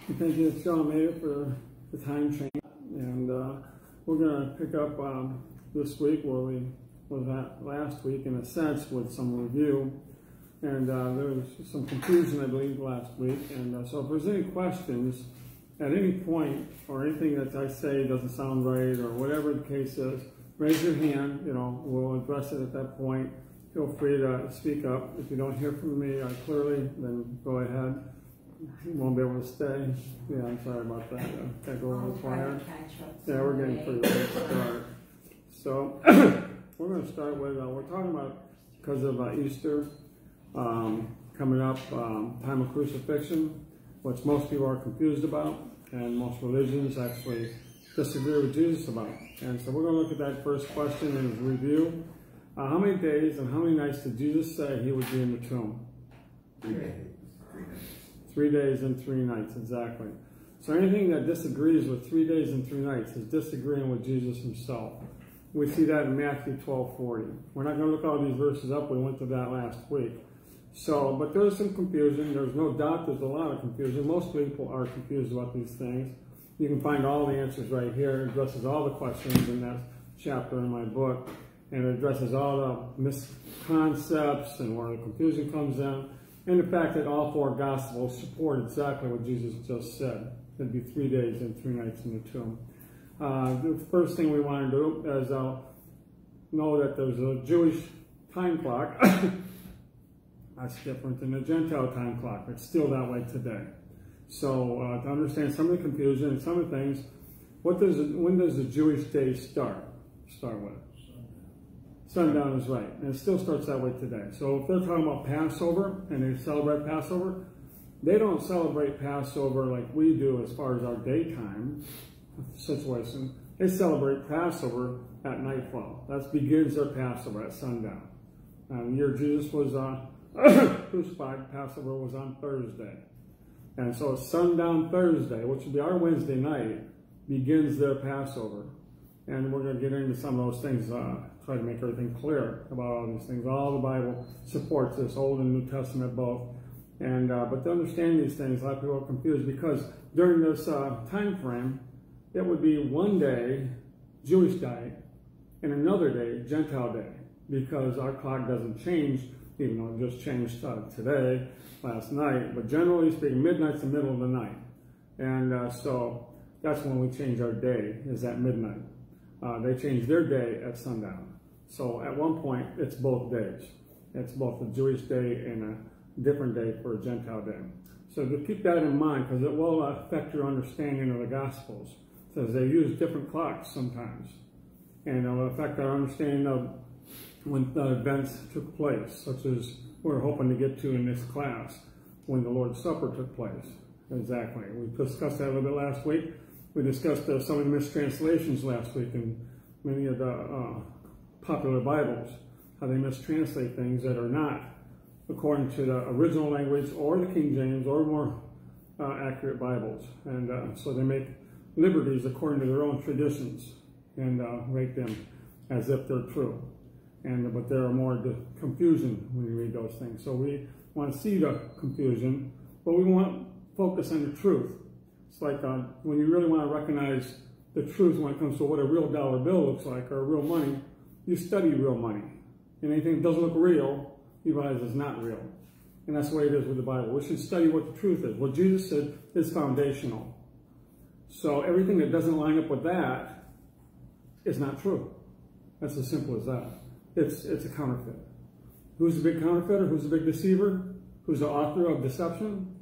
Thank you, Sean, made it for the time change. And we're going to pick up this week where we was at last week, in a sense, with some review. And there was some confusion, I believe, last week. And so if there's any questions at any point, or anything that I say doesn't sound right, or whatever the case is, raise your hand. We'll address it at that point. Feel free to speak up. If you don't hear from me clearly, then go ahead. You won't be able to stay. Yeah, I'm sorry about that. Can't go over the fire. Yeah, we're getting pretty late to start. So we're going to start with, we're talking about, because of Easter coming up, time of crucifixion, which most people are confused about, and most religions actually disagree with Jesus about. And so we're going to look at that first question in review. How many days and how many nights did Jesus say he would be in the tomb? 3 days. 3 days and 3 nights, exactly. So anything that disagrees with 3 days and 3 nights is disagreeing with Jesus himself. We see that in Matthew 12:40. We're not going to look all these verses up. We went to that last week. So, but there's some confusion. There's no doubt there's a lot of confusion. Most people are confused about these things. You can find all the answers right here. It addresses all the questions in that chapter in my book. And it addresses all the misconcepts and where the confusion comes in. And the fact that all 4 Gospels support exactly what Jesus just said. It'd be 3 days and 3 nights in the tomb. The first thing we want to do is know that there's a Jewish time clock. That's different than the Gentile time clock. It's still that way today. So to understand some of the confusion and some of the things, when does the Jewish day start with? Sundown is right, and it still starts that way today. So if they're talking about Passover, and they celebrate Passover, they don't celebrate Passover like we do as far as our daytime situation. They celebrate Passover at nightfall. That begins their Passover at sundown. The year Jesus was crucified, Passover was on Thursday. And so sundown Thursday, which would be our Wednesday night, begins their Passover. And we're going to get into some of those things, try to make everything clear about all these things. All the Bible supports this, Old and New Testament both. And but to understand these things, a lot of people are confused because during this time frame, it would be one day Jewish day and another day Gentile day, because our clock doesn't change, even though it just changed today, last night. But generally speaking, midnight's the middle of the night. And so that's when we change our day, is at midnight. They change their day at sundown. So at one point, it's both days. It's both a Jewish day and a different day for a Gentile day. So to keep that in mind, because it will affect your understanding of the Gospels. Because they use different clocks sometimes. And it will affect our understanding of when the events took place, such as we're hoping to get to in this class, when the Lord's Supper took place. Exactly. We discussed that a little bit last week. We discussed some of the mistranslations last week in many of the popular Bibles, how they mistranslate things that are not according to the original language or the King James or more accurate Bibles. And so they make liberties according to their own traditions and rate them as if they're true. But there are more confusion when you read those things. So we want to see the confusion, but we want to focus on the truth. It's like when you really want to recognize the truth when it comes to what a real dollar bill looks like, or real money, you study real money. And anything that doesn't look real, you realize it's not real. And that's the way it is with the Bible. We should study what the truth is. What Jesus said is foundational. So everything that doesn't line up with that is not true. That's as simple as that. It's a counterfeit. Who's the big counterfeiter? Who's the big deceiver? Who's the author of deception?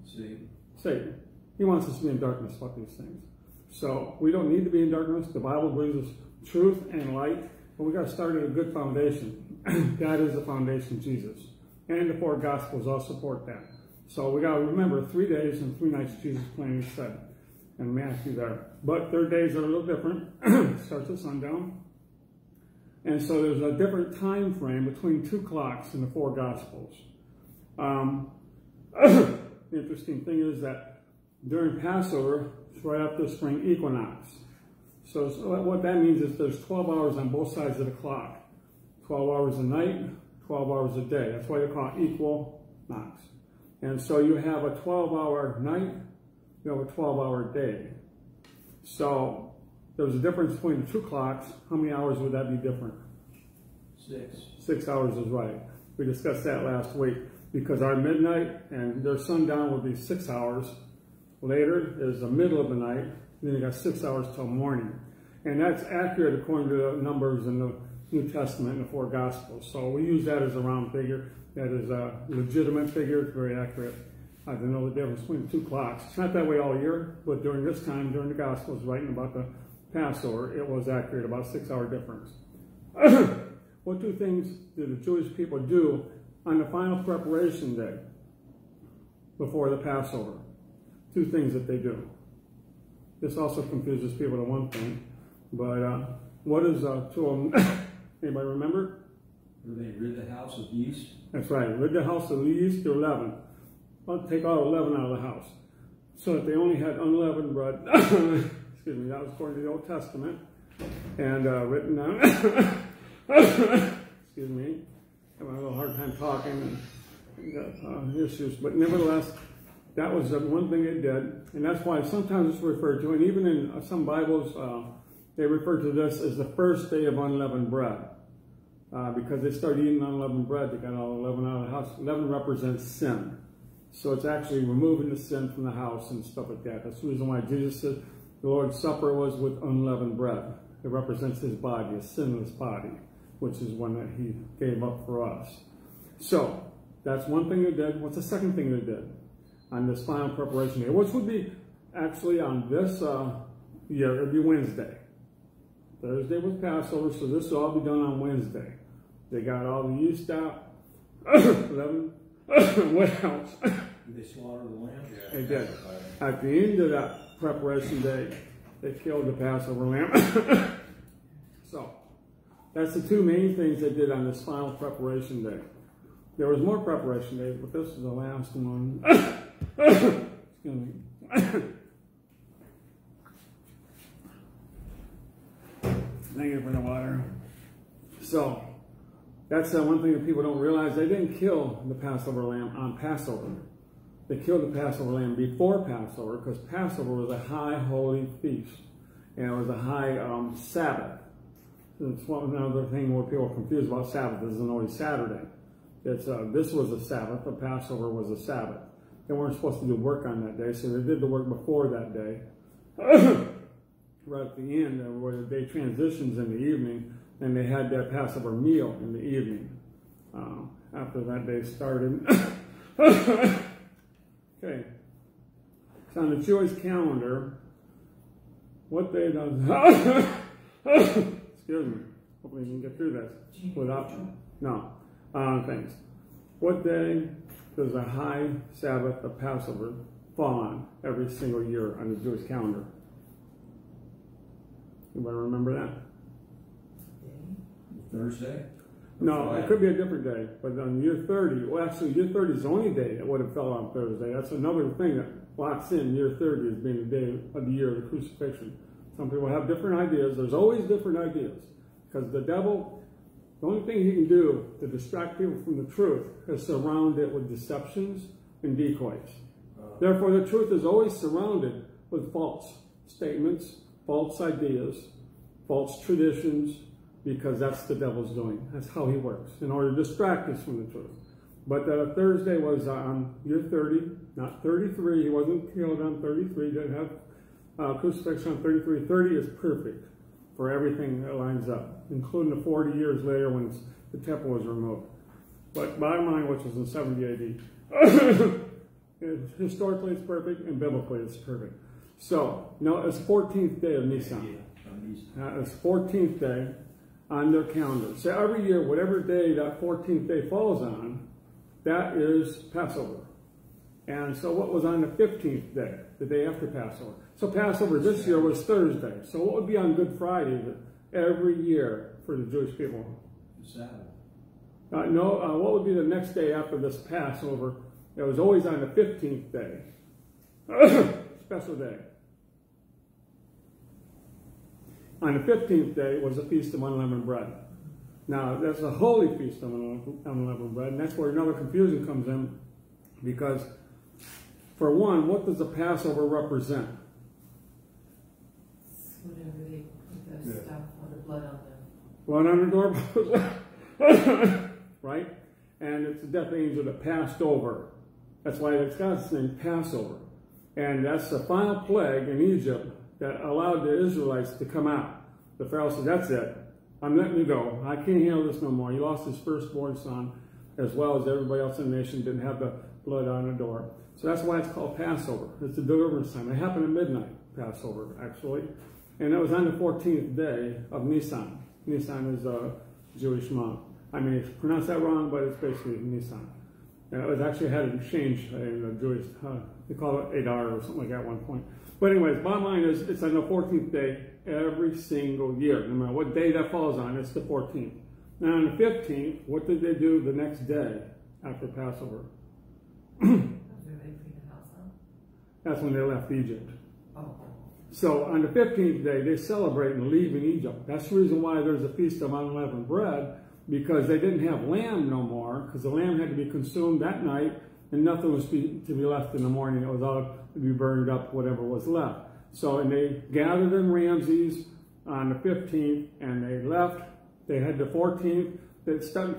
Satan. He wants us to be in darkness about these things. So we don't need to be in darkness. The Bible brings us truth and light, but we got to start at a good foundation. God is the foundation, Jesus. And the 4 Gospels all support that. So we got to remember 3 days and 3 nights Jesus plainly said in Matthew there. But their days are a little different. It starts at sundown. And so there's a different time frame between 2 clocks in the 4 Gospels. The interesting thing is that during Passover, it's right after the spring equinox. So what that means is there's 12 hours on both sides of the clock. 12 hours a night, 12 hours a day. That's why they call it equinox. And so you have a 12-hour night a 12-hour day. So there was a difference between the 2 clocks. How many hours would that be different? 6. 6 hours is right. We discussed that last week because our midnight and their sundown would be 6 hours. Later is the middle of the night. Then you got 6 hours till morning. And that's accurate according to the numbers in the New Testament and the 4 Gospels. So we use that as a round figure. That is a legitimate figure. It's very accurate. I don't know the difference between the 2 clocks. It's not that way all year, but during this time, during the Gospels, writing about the Passover, it was accurate, about 6 hour difference. What 2 things do the Jewish people do on the final preparation day before the Passover? 2 things that they do. This also confuses people to one thing, but what is 2 of them? Anybody remember? Do they rid the house of yeast? That's right, rid the house of yeast or leaven. I'll take all the leaven out of the house. So that they only had unleavened bread. Excuse me, that was according to the Old Testament. And written down. Excuse me. I'm having a little hard time talking and got issues. But nevertheless, that was the one thing they did. And that's why sometimes it's referred to, and even in some Bibles, they refer to this as the first day of unleavened bread. Because they started eating unleavened bread, they got all the leaven out of the house. Leaven represents sin. So it's actually removing the sin from the house and stuff like that. That's the reason why Jesus said the Lord's Supper was with unleavened bread. It represents his body, a sinless body, which is one that he gave up for us. So that's one thing they did. What's the second thing they did on this final preparation day? Which would be actually on this year, it would be Wednesday. Thursday was Passover, so this will all be done on Wednesday. They got all the yeast out, leaven. What else? Did they slaughter the lamb? Yeah, they did. At the end of that preparation day, they killed the Passover lamb. So, that's the 2 main things they did on this final preparation day. There was more preparation days, but this is the last one. Excuse me. Thank you for the water. So, that's one thing that people don't realize. They didn't kill the Passover lamb on Passover. They killed the Passover lamb before Passover because Passover was a high holy feast. And it was a high Sabbath. It's another thing where people are confused about Sabbath. This isn't always Saturday. This was a Sabbath. The Passover was a Sabbath. They weren't supposed to do work on that day, so they did the work before that day. Right at the end, where the day transitions in the evening, and they had that Passover meal in the evening after that day started. Okay. So on the Jewish calendar, what day does... Excuse me. Hopefully you can get through this without... No. Thanks. What day does a high Sabbath of Passover fall on every single year on the Jewish calendar? Anybody remember that? Thursday? No, it could be a different day. But on year 30, well, actually, year 30 is the only day it would have fell on Thursday. That's another thing that locks in year 30 as being the day of the year of the crucifixion. Some people have different ideas. There's always different ideas. Because the devil, the only thing he can do to distract people from the truth is surround it with deceptions and decoys. Therefore, the truth is always surrounded with false statements, false ideas, false traditions, because that's the devil's doing. That's how he works, in order to distract us from the truth. But Thursday was on year 30, not 33. He wasn't killed on 33. He didn't have crucifixion on 33. 30 is perfect for everything that lines up, including the 40 years later when the temple was removed. But bottom line, which was in 70 AD, historically it's perfect, and biblically it's perfect. So, no, it's 14th day of Nisan. It's 14th day on their calendar. So every year, whatever day that 14th day falls on, that is Passover. And so what was on the 15th day, the day after Passover? So Passover this year was Thursday. So what would be on Good Friday every year for the Jewish people? Sabbath. What would be the next day after this Passover? It was always on the 15th day. Special day. On the 15th day was the Feast of Unleavened Bread. Now, that's a holy Feast of Unleavened Bread, and that's where another confusion comes in, because For one, what does the Passover represent? Whenever they put the stuff on the blood on them. Blood on the doorpost. Right? And it's the death angel that passed over. That's why it's got its name, Passover. And that's the final plague in Egypt that allowed the Israelites to come out. The Pharaoh said, that's it. I'm letting you go. I can't handle this no more. He lost his firstborn son, as well as everybody else in the nation didn't have the blood on the door. So that's why it's called Passover. It's the deliverance time. It happened at midnight, Passover, actually. And it was on the 14th day of Nisan. Nisan is a Jewish month. I mean, it's pronounced that wrong, but it's basically Nisan. And it was actually had it changed in the Jewish, they call it Adar or something like that at one point. But anyways, bottom line is, it's on the 14th day every single year. No matter what day that falls on, it's the 14th. Now on the 15th, what did they do the next day after Passover? That's when they left Egypt. Oh. So on the 15th day, they celebrate and leave in Egypt. That's the reason why there's a feast of unleavened bread, because they didn't have lamb no more, because the lamb had to be consumed that night, and nothing was to be left in the morning. It was all to be burned up, whatever was left. So, and they gathered in Ramses on the 15th, and they left. They had the 14th. The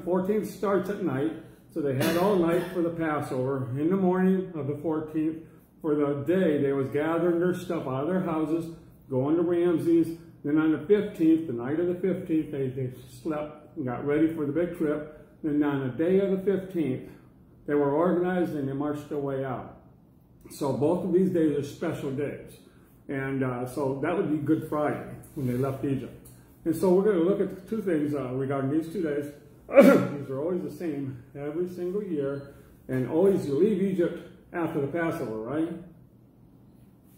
14th starts at night, so they had all night for the Passover. In the morning of the 14th, for the day, they was gathering their stuff out of their houses, going to Ramses. Then on the 15th, the night of the 15th, they slept and got ready for the big trip. Then on the day of the 15th, they were organized and they marched their way out. So both of these days are special days. And so that would be Good Friday when they left Egypt. And so we're going to look at two things regarding these 2 days. These are always the same every single year. And always you leave Egypt after the Passover, right?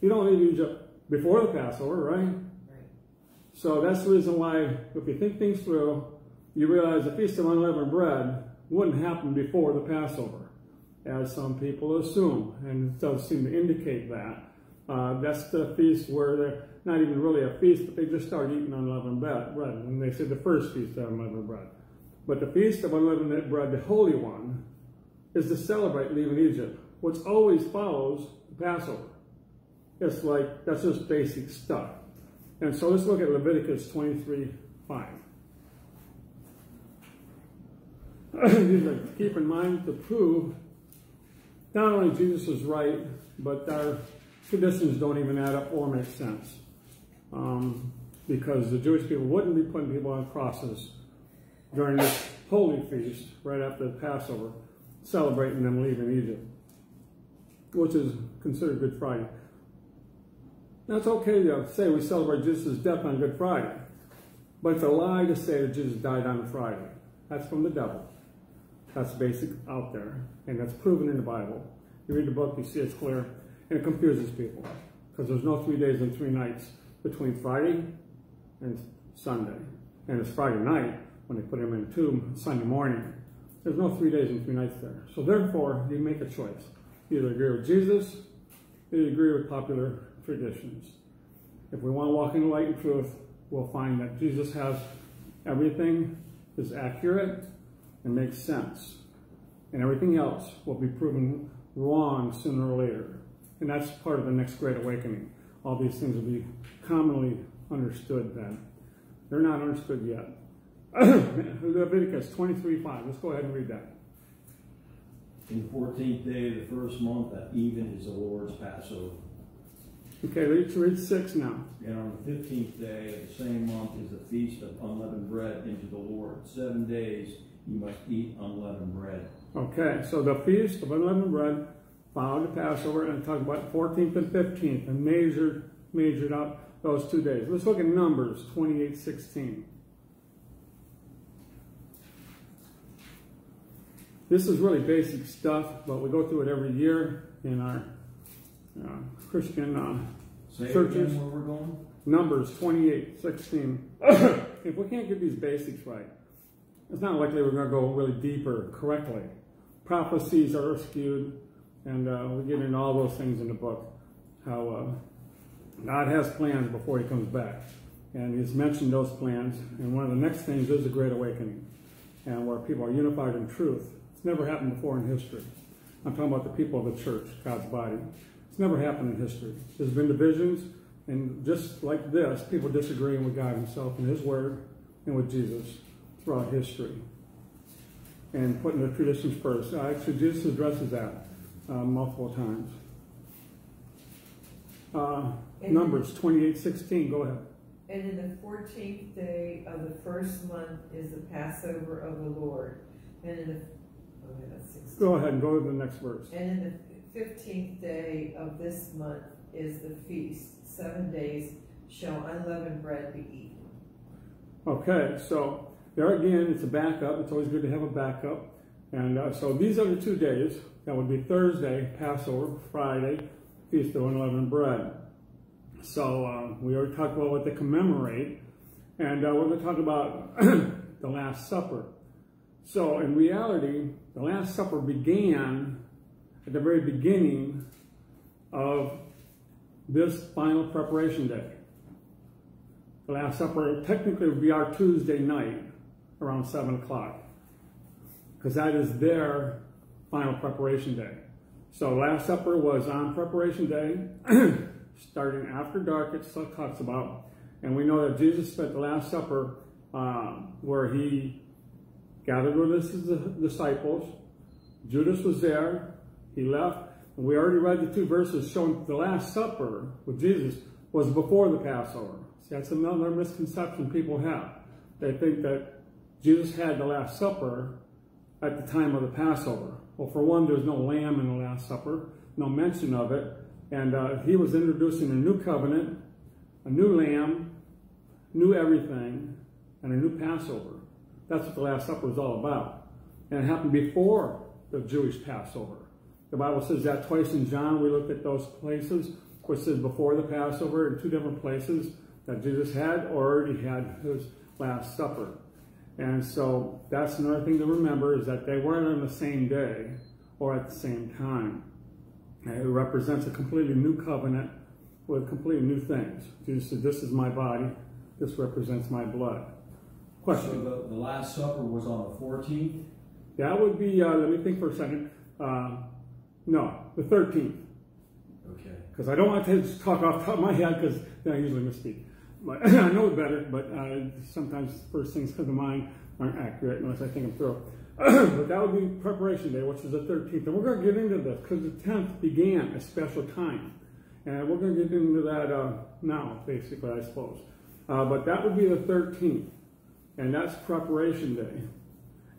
You don't leave Egypt before the Passover, right? Right. So that's the reason why, if you think things through, you realize the Feast of Unleavened Bread wouldn't happen before the Passover, as some people assume, and it does seem to indicate that. That's the feast where they're not even really a feast, but they just start eating unleavened bread. And they say the first feast of unleavened bread. But the Feast of Unleavened Bread, the holy one, is to celebrate leaving Egypt, which always follows the Passover. It's like, that's just basic stuff. And so let's look at Leviticus 23:5. These are, keep in mind, to prove not only Jesus is right, but our traditions don't even add up or make sense. Because the Jewish people wouldn't be putting people on crosses during this holy feast, right after the Passover, celebrating them leaving Egypt, which is considered Good Friday. Now, it's okay to say we celebrate Jesus' death on Good Friday, but it's a lie to say that Jesus died on Friday. That's from the devil. That's basic out there, and that's proven in the Bible. You read the book, you see it's clear, and it confuses people, because there's no 3 days and 3 nights between Friday and Sunday, and it's Friday night when they put him in the tomb Sunday morning. There's no 3 days and 3 nights there. So therefore, you make a choice. You either agree with Jesus, or you agree with popular traditions. If we want to walk in the light and truth, we'll find that Jesus has everything is accurate and makes sense. And everything else will be proven wrong sooner or later. And that's part of the next Great Awakening. All these things will be commonly understood then. They're not understood yet. Leviticus 23:5. Let's go ahead and read that. In the 14th day of the first month at even is the Lord's Passover. Okay, let's read 6 now. And on the 15th day of the same month is the feast of unleavened bread unto the Lord. 7 days you must eat unleavened bread. Okay, so the feast of unleavened bread followed the Passover, and talked about 14th and 15th, and measured out those 2 days. Let's look at Numbers 28:16. This is really basic stuff, but we go through it every year in our Christian churches. Where we're going? Numbers 28:16. If we can't get these basics right, it's not likely we're going to go really deeper correctly. Prophecies are skewed, and we get into all those things in the book. How God has plans before he comes back. And he's mentioned those plans. And one of the next things is the Great Awakening, and where people are unified in truth. It's never happened before in history. I'm talking about the people of the church, God's body. It's never happened in history. There's been divisions, and just like this, people disagreeing with God himself and his word and with Jesus throughout history. And putting the traditions first. Actually, Jesus addresses that multiple times. Numbers 28:16, go ahead. And in the 14th day of the first month is the Passover of the Lord. And in the, that's 16. Go ahead and go to the next verse. And in the 15th day of this month is the feast. 7 days shall unleavened bread be eaten. Okay, so there again, it's a backup. It's always good to have a backup. And so these are the 2 days. That would be Thursday, Passover, Friday, Feast of Unleavened Bread. So we already talked about what they commemorate. And we're going to talk about the Last Supper. So in reality, the Last Supper began at the very beginning of this final preparation day. The Last Supper technically would be our Tuesday night around 7 o'clock, because that is their final preparation day. So Last Supper was on preparation day, starting after dark, it talks about. And we know that Jesus spent the Last Supper where he gathered with his disciples. Judas was there. He left. And we already read the 2 verses showing the Last Supper with Jesus was before the Passover. See, that's another misconception people have. They think that Jesus had the Last Supper at the time of the Passover. Well, for one, there's no lamb in the Last Supper, no mention of it. And he was introducing a new covenant, a new lamb, new everything, and a new Passover. That's what the Last Supper was all about. And it happened before the Jewish Passover. The Bible says that twice in John. We looked at those places, which says before the Passover in 2 different places that Jesus had or already had his Last Supper. And so that's another thing to remember, is that they weren't on the same day or at the same time. And it represents a completely new covenant with completely new things. Jesus said, this is my body. This represents my blood. Question? So the Last Supper was on the 14th? That would be, let me think for a second. No, the 13th. Okay. Because I don't want to just talk off the top of my head, because then I usually misspeak. But I know it better, but sometimes first things come to mind aren't accurate unless I think them through. But that would be preparation day, which is the 13th. And we're going to get into this because the 10th began a special time. And we're going to get into that now, basically, I suppose. But that would be the 13th. And that's preparation day.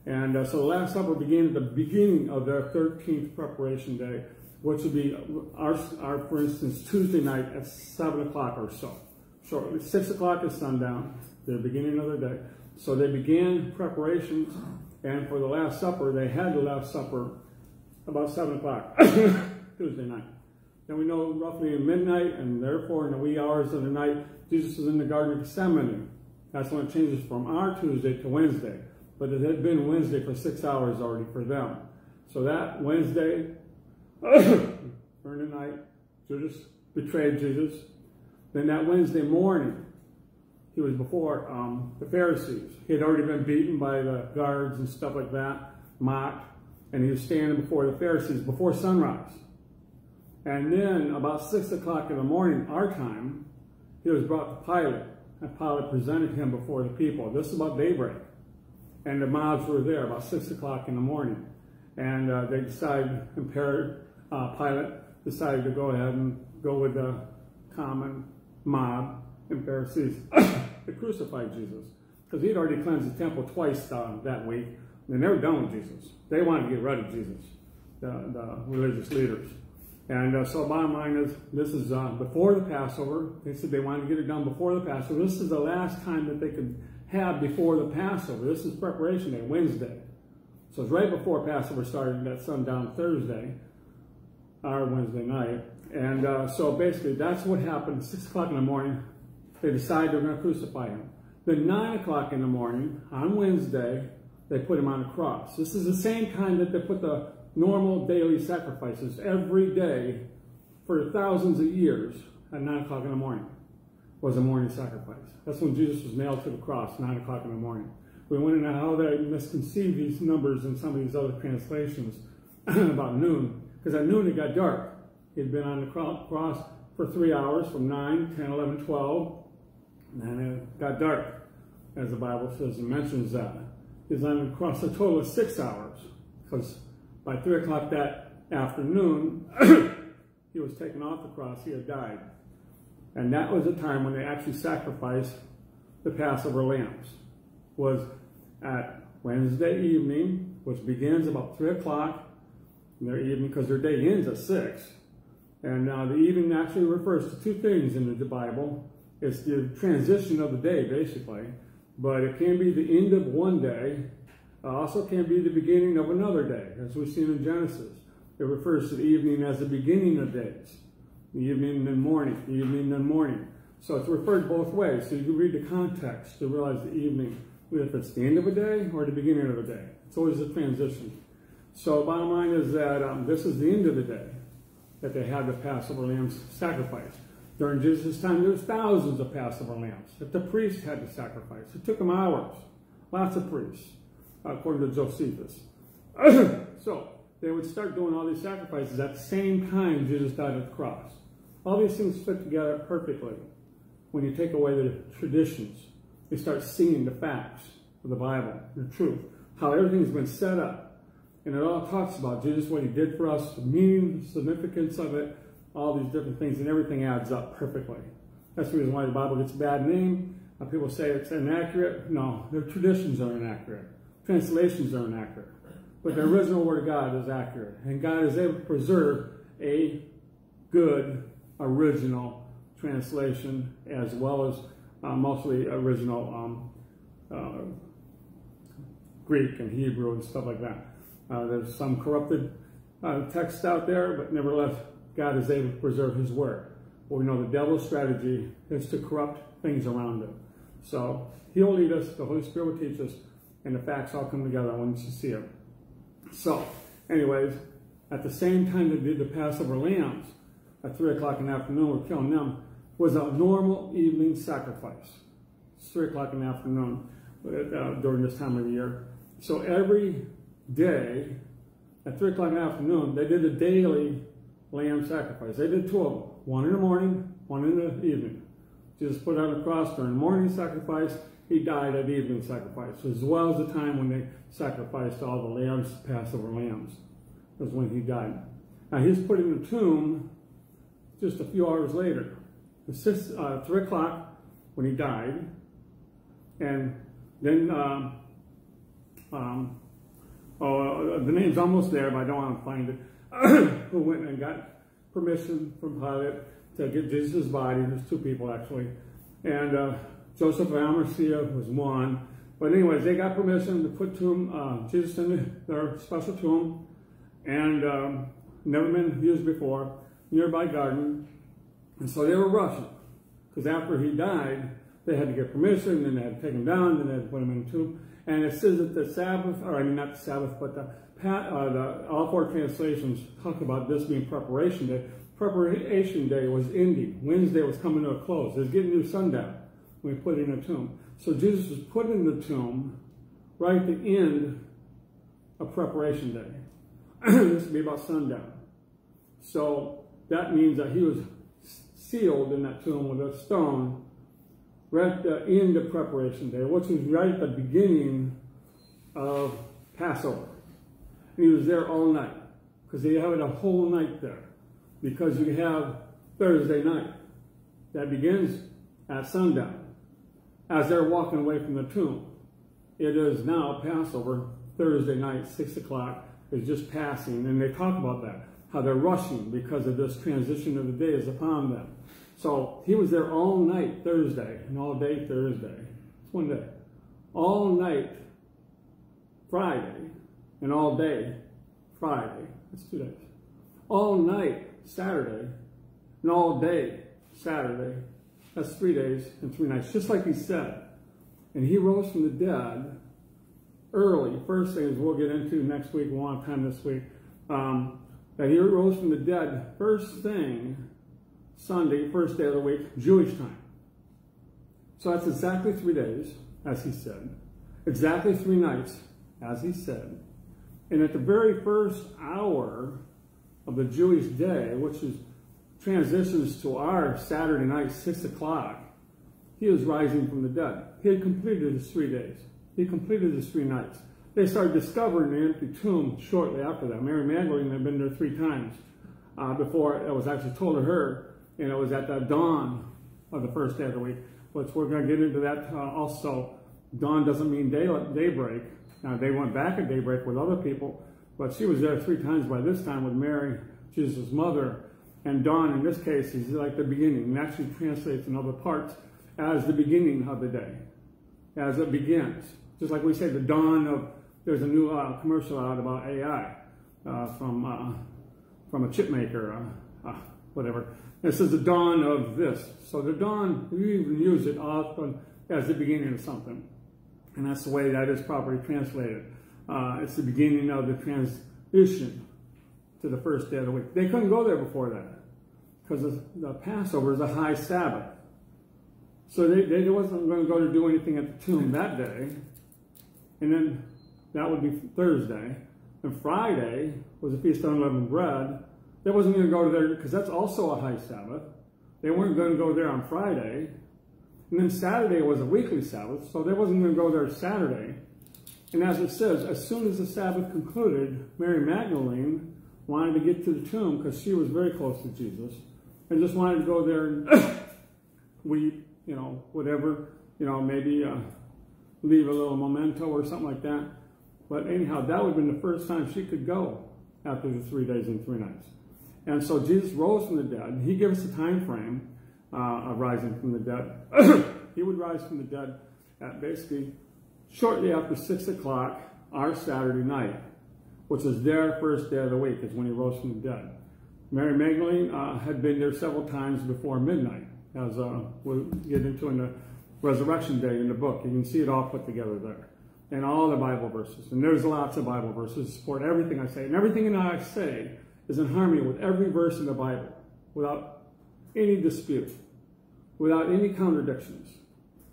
And so the Last Supper began at the beginning of their 13th preparation day, which would be our for instance, Tuesday night at 7 o'clock or so. Shortly, 6 o'clock is sundown, the beginning of the day. So they began preparations, and for the Last Supper, they had the Last Supper about 7 o'clock Tuesday night. Then we know roughly at midnight, and therefore in the wee hours of the night, Jesus was in the Garden of Gethsemane. That's when it changes from our Tuesday to Wednesday. But it had been Wednesday for 6 hours already for them. So that Wednesday, during the night, Judas betrayed Jesus. Then that Wednesday morning, he was before the Pharisees. He had already been beaten by the guards and stuff like that, mocked, and he was standing before the Pharisees before sunrise. And then about 6 o'clock in the morning, our time, he was brought to Pilate, and Pilate presented him before the people. This is about daybreak. And the mobs were there about 6 o'clock in the morning. And they decided, Pilate decided to go ahead and go with the common mob and Pharisees to crucify Jesus. Because he'd already cleansed the temple twice that week. And they were done with Jesus. They wanted to get rid of Jesus, the religious leaders. And so bottom line is, this is before the Passover. They said they wanted to get it done before the Passover. This is the last time that they could have before the Passover. This is preparation day, Wednesday. So it's right before Passover started, that sundown Thursday, our Wednesday night. And so basically that's what happened. 6 o'clock in the morning, they decided they're going to crucify him. Then 9 o'clock in the morning, on Wednesday, they put him on a cross. This is the same time that they put the normal daily sacrifices every day for thousands of years at 9 o'clock in the morning was a morning sacrifice. That's when Jesus was nailed to the cross, 9 o'clock in the morning. We went into how they misconceived these numbers in some of these other translations about noon, because at noon it got dark. He'd been on the cross for 3 hours, from 9, 10, 11, 12, and then it got dark, as the Bible says and mentions that. He was on the cross a total of 6 hours, because by 3 o'clock that afternoon, he was taken off the cross, he had died. And that was the time when they actually sacrificed the Passover lambs. Was at Wednesday evening, which begins about 3 o'clock in their evening, because their day ends at 6. And the evening actually refers to 2 things in the Bible. It's the transition of the day, basically. But it can be the end of one day. Also can be the beginning of another day, as we've seen in Genesis. It refers to the evening as the beginning of days. The evening and then morning, the evening and then morning. So it's referred both ways. So you can read the context to realize the evening, if it's the end of a day or the beginning of a day. It's always a transition. So bottom line is that this is the end of the day that they had the Passover lambs sacrificed. During Jesus' time, there was thousands of Passover lambs that the priests had to sacrifice. It took them hours. Lots of priests, according to Josephus. So they would start doing all these sacrifices at the same time Jesus died at the cross. All these things fit together perfectly. When you take away the traditions, you start seeing the facts of the Bible, the truth, how everything's been set up. And it all talks about Jesus, what he did for us, the meaning, the significance of it, all these different things, and everything adds up perfectly. That's the reason why the Bible gets a bad name. People say it's inaccurate. No, their traditions are inaccurate. Translations are inaccurate. But the original Word of God is accurate. And God is able to preserve a good original translation, as well as mostly original Greek and Hebrew and stuff like that. There's some corrupted text out there, but nevertheless, God is able to preserve his word. Well, we know the devil's strategy is to corrupt things around it. So he'll lead us, the Holy Spirit will teach us, and the facts all come together once you see it. So, anyways, at the same time they did the Passover lambs, at 3 o'clock in the afternoon, we're killing them, was a normal evening sacrifice. It's 3 o'clock in the afternoon during this time of the year. So every day, at 3 o'clock in the afternoon, they did a daily lamb sacrifice. They did 2 of them. One in the morning, one in the evening. Jesus put on the cross during the morning sacrifice. He died at evening sacrifice, as well as the time when they sacrificed all the lambs, Passover lambs. Was when he died. Now he's put in the tomb just a few hours later. It's 3 o'clock when he died. And then, the name's almost there, but I don't want to find it. Who went and got permission from Pilate to get Jesus' body. There's 2 people actually. And Joseph of Arimathea was one. But anyways, they got permission to put Jesus in their special tomb. And never been used before, nearby garden. And so they were rushing. Because after he died, they had to get permission, then they had to take him down, then they had to put him in the tomb. And it says that the Sabbath, or I mean not the Sabbath, but all 4 translations talk about this being preparation day. Preparation day was ending. Wednesday was coming to a close. It was getting to sundown when we put in a tomb. So Jesus was put in the tomb right at the end of preparation day. This would be about sundown. So that means that he was sealed in that tomb with a stone right at the end of preparation day, which was right at the beginning of Passover. And he was there all night, because they have it a whole night there, because you have Thursday night that begins at sundown. As they're walking away from the tomb, it is now Passover, Thursday night, 6 o'clock is just passing, and they talk about that, how they're rushing because of this transition of the day is upon them. So he was there all night Thursday and all day Thursday. It's one day. All night Friday and all day Friday. That's 2 days. All night Saturday and all day Saturday. That's 3 days and 3 nights, just like he said. And he rose from the dead early. First thing is we'll get into next week, we'll have time this week, that he rose from the dead first thing Sunday, first day of the week, Jewish time. So that's exactly 3 days, as he said. Exactly 3 nights, as he said. And at the very first hour of the Jewish day, which is transitions to our Saturday night, 6 o'clock, he was rising from the dead. He had completed his 3 days. He completed his 3 nights. They started discovering the empty tomb shortly after that. Mary Magdalene had been there 3 times before it was actually told to her, and it was at the dawn of the first day of the week. Which we're going to get into that also. Dawn doesn't mean daybreak. Now, they went back at daybreak with other people, but she was there 3 times by this time with Mary, Jesus' mother. And dawn, in this case, is like the beginning. And actually translates in other parts as the beginning of the day, as it begins. Just like we say, the dawn of, there's a new commercial out about AI from a chip maker, whatever. It says the dawn of this. So the dawn, we even use it often as the beginning of something. And that's the way that is properly translated. It's the beginning of the transition to the first day of the week. They couldn't go there before that because the Passover is a high Sabbath. So they wasn't going to go to do anything at the tomb that day. And then that would be Thursday. And Friday was a Feast of Unleavened Bread. They wasn't going to go there because that's also a high Sabbath. They weren't going to go there on Friday. And then Saturday was a weekly Sabbath, so they wasn't going to go there Saturday. And as it says, as soon as the Sabbath concluded, Mary Magdalene wanted to get to the tomb because she was very close to Jesus and just wanted to go there and weep, whatever, maybe leave a little memento or something like that. But anyhow, that would have been the first time she could go after the 3 days and 3 nights. And so Jesus rose from the dead. He gave us a time frame of rising from the dead. He would rise from the dead at basically shortly after 6 o'clock our Saturday night, which is their first day of the week, is when he rose from the dead. Mary Magdalene had been there several times before midnight, as we'll get into in the Resurrection Day in the book. You can see it all put together there. And all the Bible verses. And there's lots of Bible verses to support everything I say. And everything that I say is in harmony with every verse in the Bible, without any dispute, without any contradictions.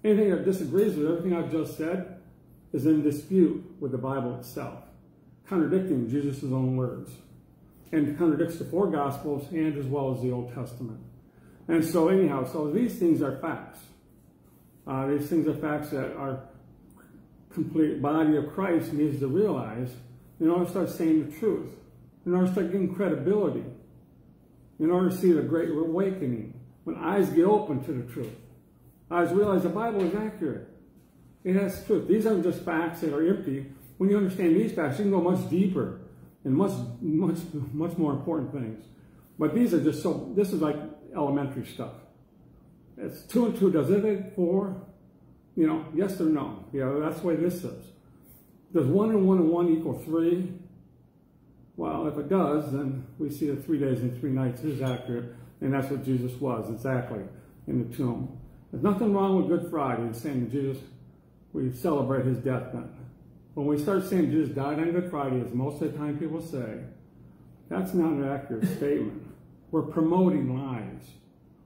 Anything that disagrees with everything I've just said is in dispute with the Bible itself, contradicting Jesus' own words, and contradicts the 4 Gospels and as well as the Old Testament. And so anyhow, so these things are facts. These things are facts that our complete body of Christ needs to realize in order to start saying the truth, in order to start getting credibility, in order to see the great awakening, when eyes get open to the truth. Eyes realize the Bible is accurate. It has truth. These aren't just facts that are empty. When you understand these facts, you can go much deeper and much more important things. But these are just so, this is like elementary stuff. It's 2 and 2 does it make 4? Yes or no? That's the way this is. Does 1 and 1 and 1 equal 3? Well, if it does, then we see that 3 days and 3 nights is accurate, and that's what Jesus was, exactly, in the tomb. There's nothing wrong with Good Friday and saying Jesus, we celebrate his death then. When we start saying Jesus died on Good Friday, as most of the time people say, that's not an accurate statement. We're promoting lies.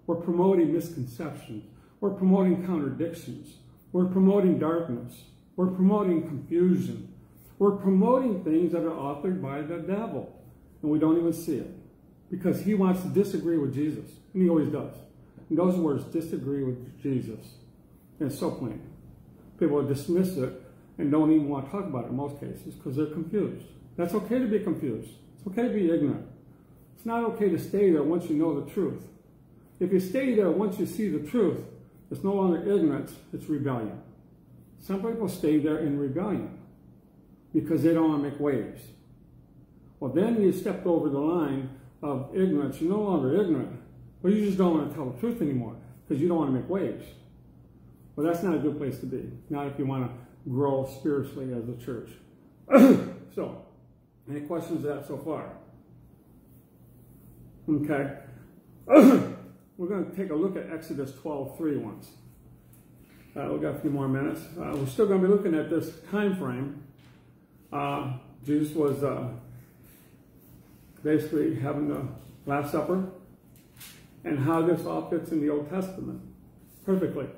We're promoting misconceptions. We're promoting contradictions. We're promoting darkness. We're promoting confusion. We're promoting things that are authored by the devil. And we don't even see it. Because he wants to disagree with Jesus. And he always does. And those words, disagree with Jesus. And it's so plain. People dismiss it and don't even want to talk about it in most cases because they're confused. That's okay to be confused. It's okay to be ignorant. It's not okay to stay there once you know the truth. If you stay there once you see the truth, it's no longer ignorance, it's rebellion. Some people stay there in rebellion because they don't want to make waves. Well, then you stepped over the line of ignorance. You're no longer ignorant, but you just don't want to tell the truth anymore because you don't want to make waves. Well, that's not a good place to be, not if you want to grow spiritually as a church. So, any questions of that so far? Okay. We're going to take a look at Exodus 12:3 once. We've got a few more minutes. We're still going to be looking at this time frame. Jesus was basically having the Last Supper and how this all fits in the Old Testament perfectly.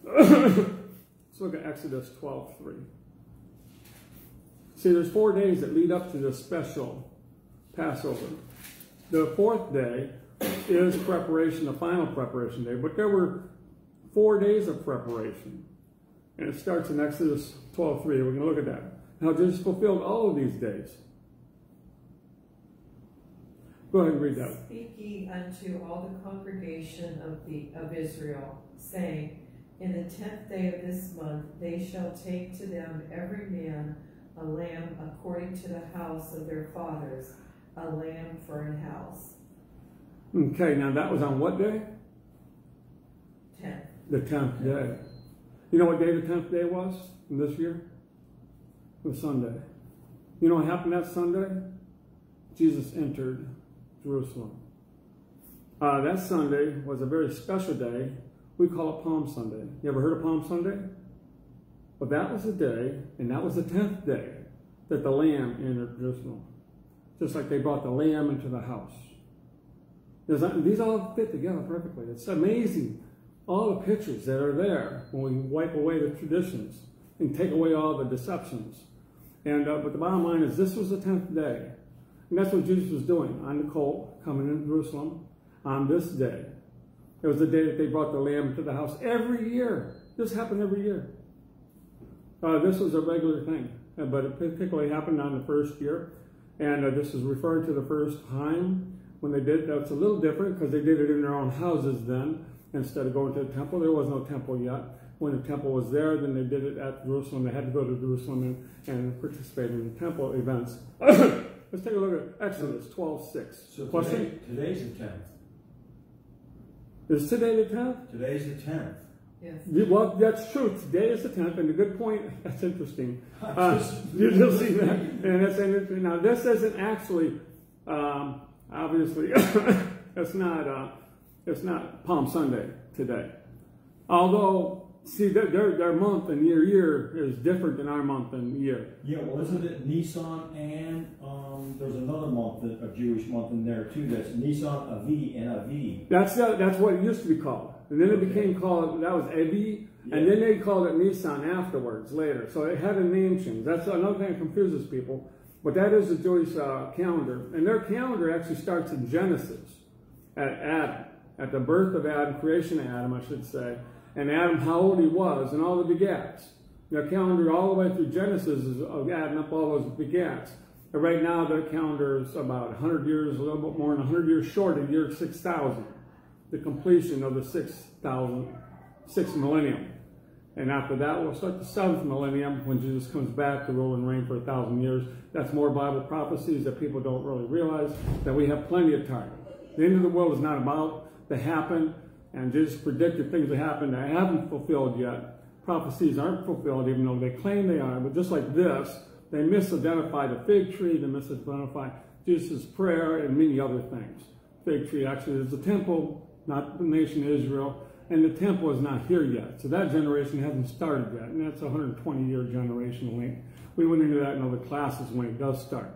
Let's look at Exodus 12:3. See, there's 4 days that lead up to this special Passover. The 4th day is preparation, the final preparation day, but there were 4 days of preparation. And it starts in Exodus 12:3. We're going to look at that. How Jesus fulfilled all of these days. Go ahead and read that. Speak ye unto all the congregation of Israel, saying, in the 10th day of this month they shall take to them every man a lamb according to the house of their fathers, a lamb for an house. Okay, now that was on what day? 10th. The 10th day. You know what day the 10th day was in this year? It was Sunday. You know what happened that Sunday? Jesus entered Jerusalem. That Sunday was a very special day. We call it Palm Sunday. You ever heard of Palm Sunday? Well, that was the day, and that was the 10th day that the Lamb entered Jerusalem. Just like they brought the Lamb into the house. These all fit together perfectly. It's amazing. All the pictures that are there when we wipe away the traditions and take away all the deceptions. And but the bottom line is this was the 10th day. And that's what Jesus was doing on the colt coming into Jerusalem on this day. It was the day that they brought the lamb to the house every year. This happened every year. This was a regular thing, but it particularly happened on the first year. And this is referring to the first time when they did. That's a little different because they did it in their own houses then instead of going to the temple. There was no temple yet. When the temple was there, then they did it at Jerusalem. They had to go to Jerusalem and participate in the temple events. Let's take a look at Exodus 12:6. So question? Today's the 10th. Is today the 10th? Today's the 10th. Yes. Well, that's true. Today is the 10th, and a good point. That's interesting. You'll see that. And that's interesting. Now, this isn't actually, obviously, it's not Palm Sunday today. Although, see, their month and year is different than our month and year. Yeah, well, isn't it Nisan and there's another month, a Jewish month in there too. That's Nisan, Avi, and Avi. That's what it used to be called. And then it became called, that was Avi, and then they called it Nisan afterwards, later. So it had a name change. That's another thing that confuses people. But that is the Jewish calendar. And their calendar actually starts in Genesis, at Adam, at the birth of Adam, creation of Adam, I should say. And Adam, how old he was, and all the begats. Their calendar all the way through Genesis is adding up all those begats. And right now, their calendar is about 100 years, a little bit more than 100 years short of year 6,000. The completion of the 6th millennium. And after that, we'll start the 7th millennium when Jesus comes back to rule and reign for 1,000 years. That's more Bible prophecies that people don't really realize, that we have plenty of time. The end of the world is not about to happen, and Jesus predicted things that happen that haven't fulfilled yet. Prophecies aren't fulfilled, even though they claim they are. But just like this, they misidentified the fig tree, they misidentified Jesus' prayer, and many other things. Fig tree actually is the temple, not the nation of Israel, and the temple is not here yet. So that generation hasn't started yet, and that's a 120-year generation length. We went into that in other classes when it does start.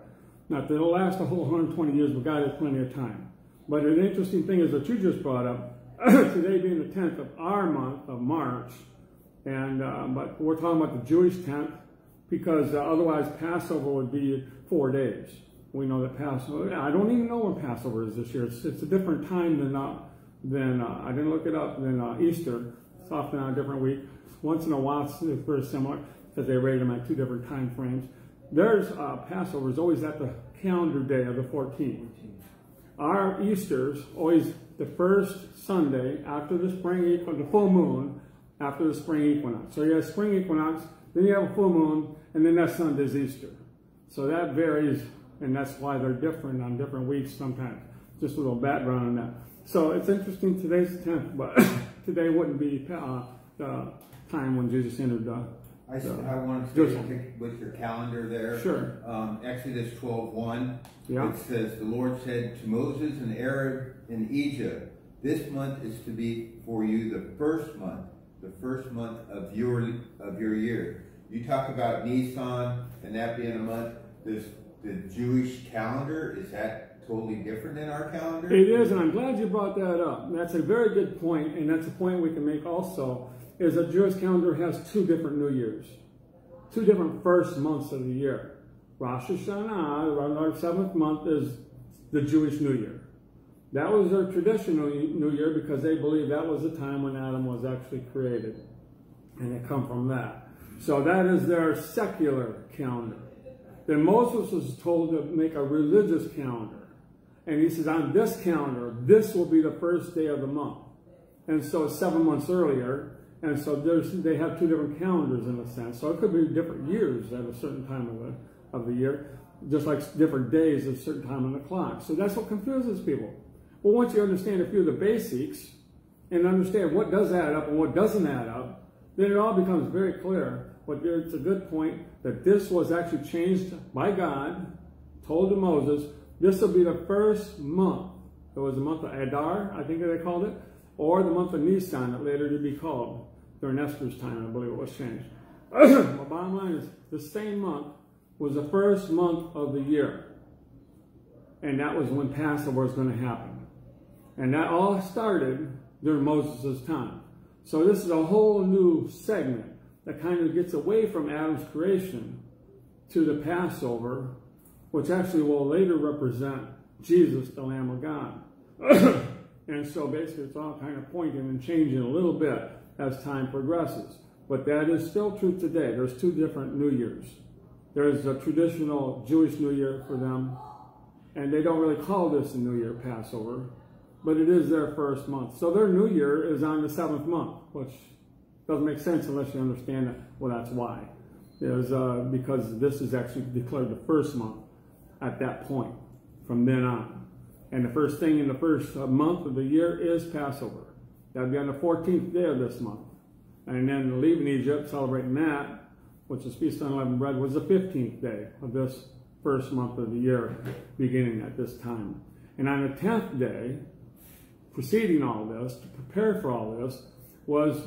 Not that it'll last a whole 120 years, but God has plenty of time. But an interesting thing is that you just brought up, today being the 10th of our month of March, and but we're talking about the Jewish 10th, because otherwise Passover would be 4 days. We know that Passover, I don't even know when Passover is this year. It's a different time than I didn't look it up, than Easter. It's often on a different week. Once in a while it's very similar because they rate them at 2 different time frames. There's Passover is always at the calendar day of the 14th. Our Easter's always the first Sunday after the spring equinox, the full moon after the spring equinox. So you have spring equinox, then you have a full moon, and then that Sunday's Easter. So that varies, and that's why they're different on different weeks sometimes. Just a little background on that. So it's interesting, today's the 10th, but today wouldn't be the time when Jesus entered I want to stay with your calendar there. Sure. Exodus 12:1. Yeah. It says, the Lord said to Moses and Aaron in Egypt, this month is to be for you the first month of your year. You talk about Nisan and that being a month. Does the Jewish calendar, is that totally different than our calendar? It is, and I'm glad you brought that up. That's a very good point, and that's a point we can make also, is that Jewish calendar has 2 different New Years, 2 different first months of the year. Rosh Hashanah, around our 7th month, is the Jewish New Year. That was their traditional New Year because they believed that was the time when Adam was actually created. And they come from that. So that is their secular calendar. Then Moses was told to make a religious calendar. And he says, on this calendar, this will be the first day of the month. And so it's 7 months earlier. And so they have 2 different calendars in a sense. So it could be different years at a certain time of the year, just like different days at a certain time on the clock. So that's what confuses people. Well, once you understand a few of the basics and understand what does add up and what doesn't add up, then it all becomes very clear. But it's a good point that this was actually changed by God, told to Moses, this will be the first month. It was the month of Adar, I think they called it, or the month of Nisan, that later to be called. During Esther's time, I believe it was changed. The bottom line is, the same month was the first month of the year. And that was when Passover was going to happen. And that all started during Moses' time. So this is a whole new segment that kind of gets away from Adam's creation to the Passover, which actually will later represent Jesus, the Lamb of God. And so basically it's all kind of pointing and changing a little bit as time progresses. But that is still true today. There's 2 different New Years. There's a traditional Jewish New Year for them, and they don't really call this a New Year, Passover, but it is their first month. So their New Year is on the 7th month, which doesn't make sense unless you understand that. Well, that's why. Because this is actually declared the first month at that point, from then on. And the first thing in the first month of the year is Passover. That would be on the 14th day of this month. And then leaving Egypt, celebrating that, which is Feast of Unleavened Bread, was the 15th day of this first month of the year, beginning at this time. And on the 10th day, preceding all this, to prepare for all this, was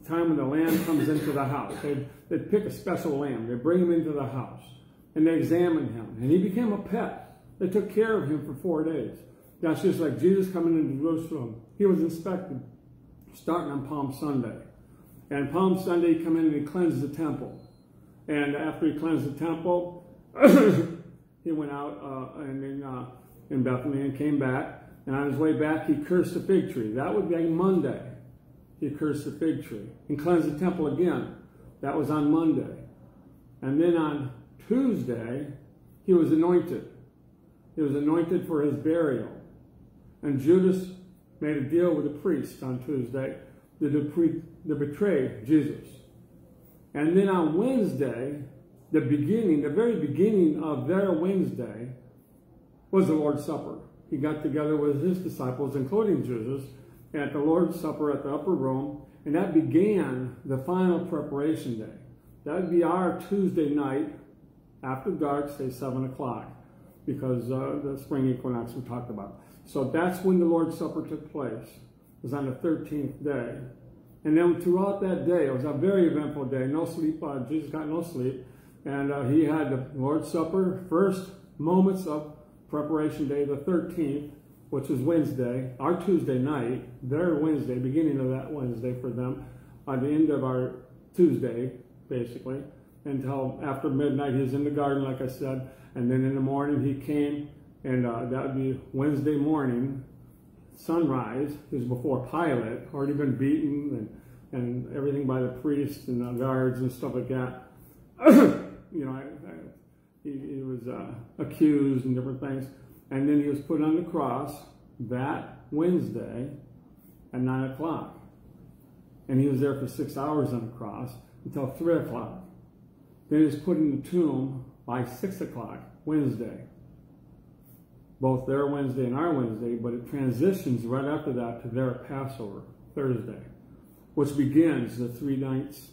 the time when the lamb comes into the house. They'd pick a special lamb. They'd bring him into the house. And they examined him. And he became a pet. They took care of him for 4 days. That's just like Jesus coming into Jerusalem. He was inspected starting on Palm Sunday. And Palm Sunday, he come in and he cleansed the temple. And after he cleansed the temple, he went out in Bethany and came back. And on his way back, he cursed the fig tree. That would be Monday. He cursed the fig tree and cleansed the temple again. That was on Monday. And then on Tuesday, he was anointed. He was anointed for his burial. And Judas made a deal with the priest on Tuesday to betray Jesus. And then on Wednesday, the very beginning of their Wednesday, was the Lord's Supper. He got together with his disciples, including Jesus, at the Lord's Supper at the upper room, and that began the final preparation day. That would be our Tuesday night, after dark, say 7 o'clock, because the spring equinox we talked about. So that's when the Lord's Supper took place. It was on the 13th day. And then throughout that day, it was a very eventful day. No sleep. Jesus got no sleep. And he had the Lord's Supper, first moments of preparation day, the 13th, which was Wednesday, our Tuesday night, their Wednesday, beginning of that Wednesday for them, at the end of our Tuesday, basically, until after midnight. He was in the garden, like I said, and then in the morning he came, and that would be Wednesday morning, sunrise. He was before Pilate, already been beaten and everything by the priests and the guards and stuff like that. You know, he was accused and different things. And then he was put on the cross that Wednesday at 9 o'clock. And he was there for 6 hours on the cross until 3 o'clock. Then he was put in the tomb by 6 o'clock Wednesday. Both their Wednesday and our Wednesday, but it transitions right after that to their Passover, Thursday, which begins the 3 nights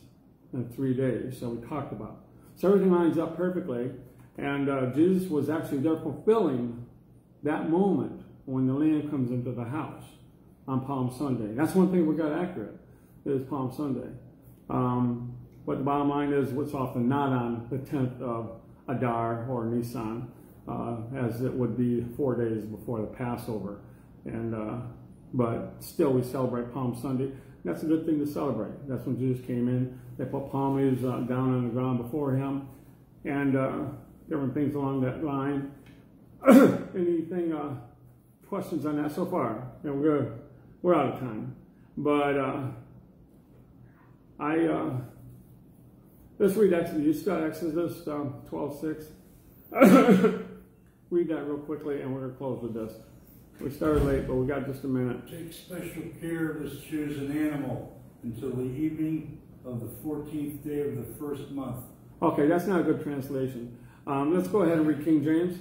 and 3 days that we talked about. So everything lines up perfectly, and Jesus was actually there fulfilling that moment when the Lamb comes into the house on Palm Sunday. That's one thing we got accurate, is Palm Sunday. But the bottom line is what's often not on the 10th of Adar or Nisan, as it would be 4 days before the Passover. And but still we celebrate Palm Sunday. That's a good thing to celebrate. That's when Jesus came in. They put palm leaves down on the ground before him. and different things along that line. Anything, questions on that so far? You know, we're out of time. But let's read Exodus. You start Exodus 12:6. Read that real quickly, and we're going to close with this. We started late, but we got just a minute. Take special care of this chosen animal until the evening of the 14th day of the first month. Okay, that's not a good translation. Let's go ahead and read King James,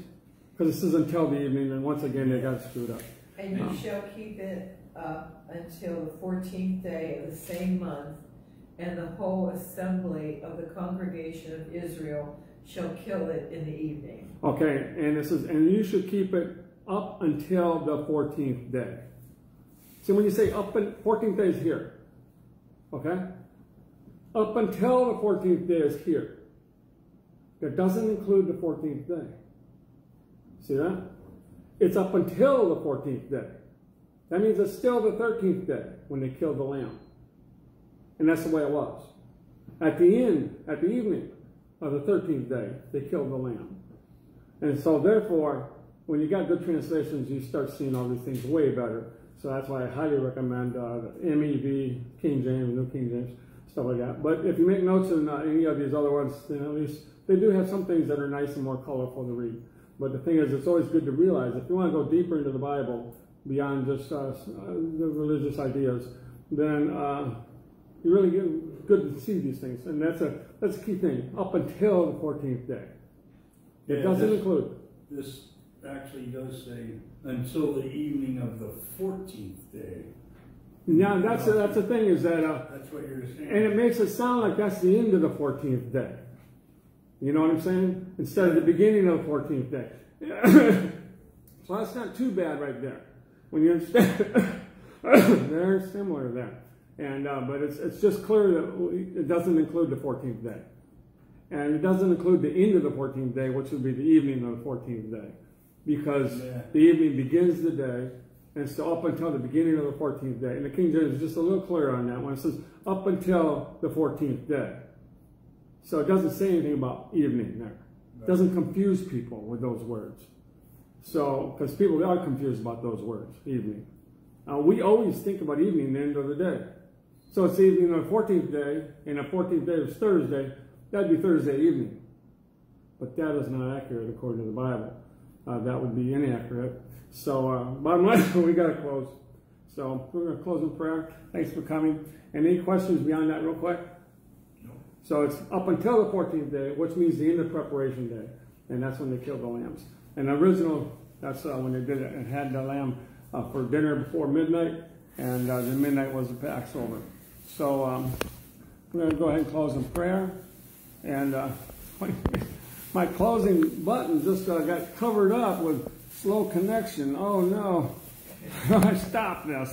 because this is until the evening, and once again, they got screwed up. And you shall keep it until the 14th day of the same month, and the whole assembly of the congregation of Israel shall kill it in the evening. Okay, and it says, and you should keep it up until the 14th day. See, when you say up, 14th day is here. Okay? Up until the 14th day is here. That doesn't include the 14th day. See that? It's up until the 14th day. That means it's still the 13th day when they killed the lamb. And that's the way it was. At the evening of the 13th day, they killed the lamb. And so therefore, when you got good translations, you start seeing all these things way better. So that's why I highly recommend the MEV, King James, New King James, stuff like that. But if you make notes in any of these other ones, then at least they do have some things that are nice and more colorful to read. But the thing is, it's always good to realize if you want to go deeper into the Bible beyond just the religious ideas, then you really get good to see these things. And that's a key thing, up until the 14th day. It doesn't include. This actually does say until the evening of the 14th day. Now that's the thing is that that's what you're saying, and it makes it sound like that's the end of the 14th day. You know what I'm saying? Instead of the beginning of the 14th day. So that's not too bad right there. When you understand, they're similar there. And but it's just clear that it doesn't include the 14th day, and it doesn't include the end of the 14th day, which would be the evening of the 14th day, because the evening begins the day, and so up until the beginning of the 14th day. And the King James is just a little clearer on that one. It says up until the 14th day. So it doesn't say anything about evening there. It doesn't confuse people with those words. So, because people are confused about those words, evening. We always think about evening, the end of the day. So it's the evening of the 14th day, and the 14th day is Thursday. That'd be Thursday evening. But that is not accurate according to the Bible. That would be inaccurate. So, bottom line, we got to close. So, we're going to close in prayer. Thanks for coming. And any questions beyond that real quick? No. So, it's up until the 14th day, which means the end of preparation day. And that's when they killed the lambs. And the original, that's when they did it and had the lamb for dinner before midnight. And the midnight was the Passover. So, we're going to go ahead and close in prayer. And my closing button just got covered up with slow connection. Oh no, I stopped this.